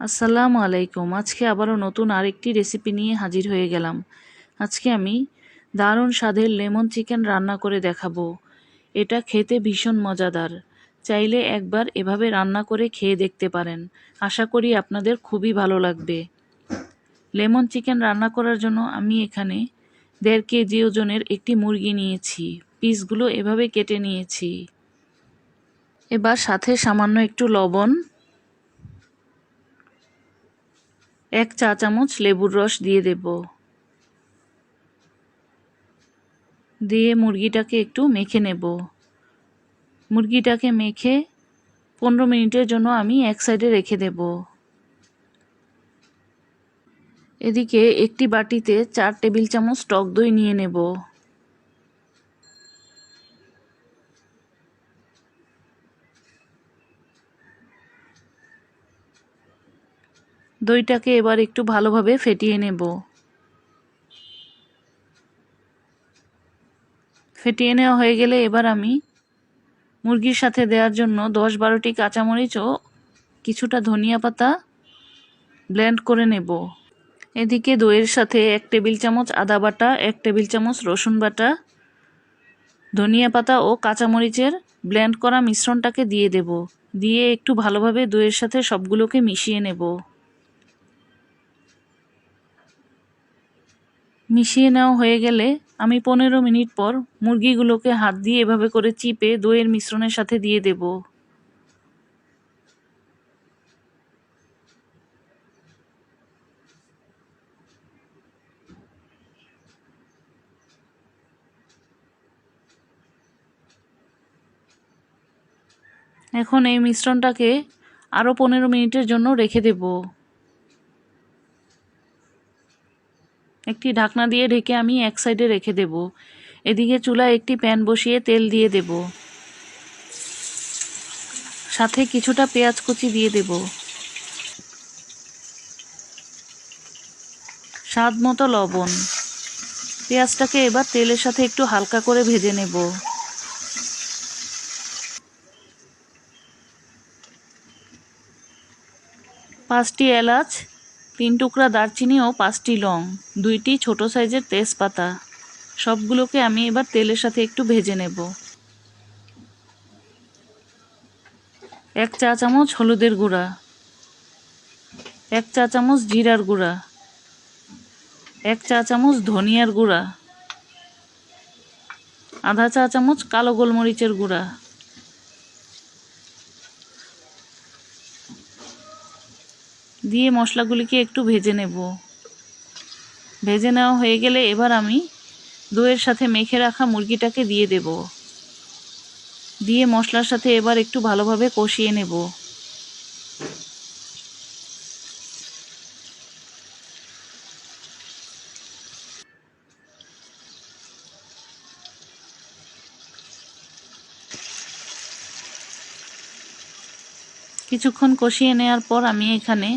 আসসালামু আলাইকুম। আজকে আবারও নতুন আরেকটি রেসিপি নিয়ে হাজির হয়ে গেলাম। আজকে আমি দারুণ স্বাদের লেমন চিকেন রান্না করে দেখাবো। এটা খেতে ভীষণ মজাদার। চাইলে একবার এভাবে রান্না করে খেয়ে দেখতে পারেন। আশা করি আপনাদের খুবই ভালো লাগবে। লেমন চিকেন রান্না করার জন্য আমি এখানে 1.5 কেজি ওজনের একটি মুরগি নিয়েছি। পিসগুলো এভাবে কেটে নিয়েছি। এবার সাথে সামান্য একটু লবণ, 1 চা চামচ লেবুর রস দিয়ে দেব। দিয়ে মুরগিটাকে একটু মেখে নেব। মুরগিটাকে মেখে 15 মিনিটের জন্য আমি এক সাইডে রেখে দেব। এদিকে একটি বাটিতে 4 টেবিল চামচ টক দই নিয়ে নেব। দইটাকে এবার একটু ভালোভাবে ফেটিয়ে নেব। ফেটিয়ে নেওয়া হয়ে গেলে এবার আমি মুরগির সাথে দেওয়ার জন্য 10-12টি কাঁচামরিচ ও কিছুটা ধনিয়া পাতা ব্লেন্ড করে নেব। এদিকে দইয়ের সাথে 1 টেবিল চামচ আদা বাটা, 1 টেবিল চামচ রসুন বাটা, ধনিয়া পাতা ও কাঁচামরিচের ব্লেন্ড করা মিশ্রণটাকে দিয়ে দেব। দিয়ে একটু ভালোভাবে দইয়ের সাথে সবগুলোকে মিশিয়ে নেব। মিশিয়ে নেওয়া হয়ে গেলে আমি 15 মিনিট পর মুরগিগুলোকে হাত দিয়ে এভাবে করে চিপে দইয়ের মিশ্রণের সাথে দিয়ে দেব। এখন এই মিশ্রণটাকে আরও 15 মিনিটের জন্য রেখে দেব। একটি ঢাকনা দিয়ে ঢেকে আমি এক সাইডে রেখে দেব। এদিকে চুলায় একটি প্যান বসিয়ে তেল দিয়ে দেব। সাথে কিছুটা পেঁয়াজ কুচি দিয়ে দেব। স্বাদ মতো লবণ। পেঁয়াজটাকে এবার তেলের সাথে একটু হালকা করে ভেজে নেব। পাঁচটি এলাচ, 3 টুকরা দারচিনি ও 5টি লং, 2টি ছোট সাইজের তেজপাতা, সবগুলোকে আমি এবার তেলের সাথে একটু ভেজে নেব। 1 চা চামচ হলুদের গুঁড়া, 1 চা চামচ জিরার গুঁড়া, 1 চা চামচ ধনিয়ার গুঁড়া, আধা চা চামচ কালো গোলমরিচের গুঁড়া, দিয়ে মশলাগুলিকে একটু ভেজে নেব। ভেজে নেওয়া হয়ে গেলে এবার আমি দইয়ের সাথে মেখে রাখা মুরগিটাকে দিয়ে দেব। দিয়ে মশলার সাথে এবার একটু ভালোভাবে কষিয়ে নেব। কিছুক্ষণ কষিয়ে নেওয়ার পর আমি এখানে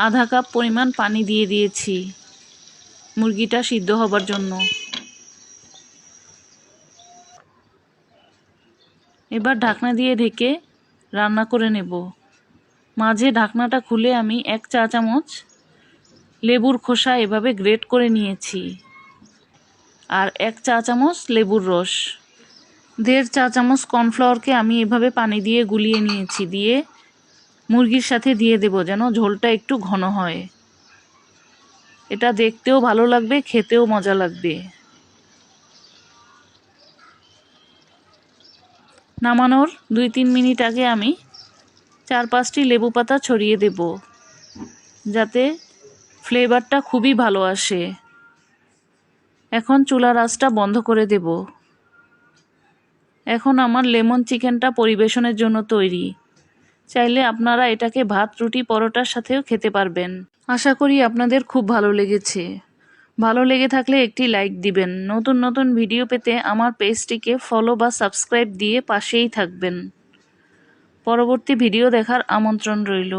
আধা কাপ পরিমাণ পানি দিয়ে দিয়েছি মুরগিটা সিদ্ধ হবার জন্য। এবার ঢাকনা দিয়ে ঢেকে রান্না করে নেব। মাঝে ঢাকনাটা খুলে আমি 1 চা চামচ লেবুর খোসা এভাবে গ্রেট করে নিয়েছি, আর 1 চা চামচ লেবুর রস, 1.5 চা চামচ কর্নফ্লাওয়ারকে আমি এভাবে পানি দিয়ে গুলিয়ে নিয়েছি। দিয়ে মুরগির সাথে দিয়ে দেব যেন ঝোলটা একটু ঘন হয়। এটা দেখতেও ভালো লাগবে, খেতেও মজা লাগবে। নামানোর 2-3 মিনিট আগে আমি 4-5টি লেবু পাতা ছড়িয়ে দেব, যাতে ফ্লেভারটা খুবই ভালো আসে। এখন চুলার আঁচটা বন্ধ করে দেব। এখন আমার লেমন চিকেনটা পরিবেশনের জন্য তৈরি। চাইলে আপনারা এটাকে ভাত, রুটি, পরোটার সাথেও খেতে পারবেন। আশা করি আপনাদের খুব ভালো লেগেছে। ভালো লেগে থাকলে একটি লাইক দিবেন। নতুন নতুন ভিডিও পেতে আমার পেজটিকে ফলো বা সাবস্ক্রাইব দিয়ে পাশেই থাকবেন। পরবর্তী ভিডিও দেখার আমন্ত্রণ রইল।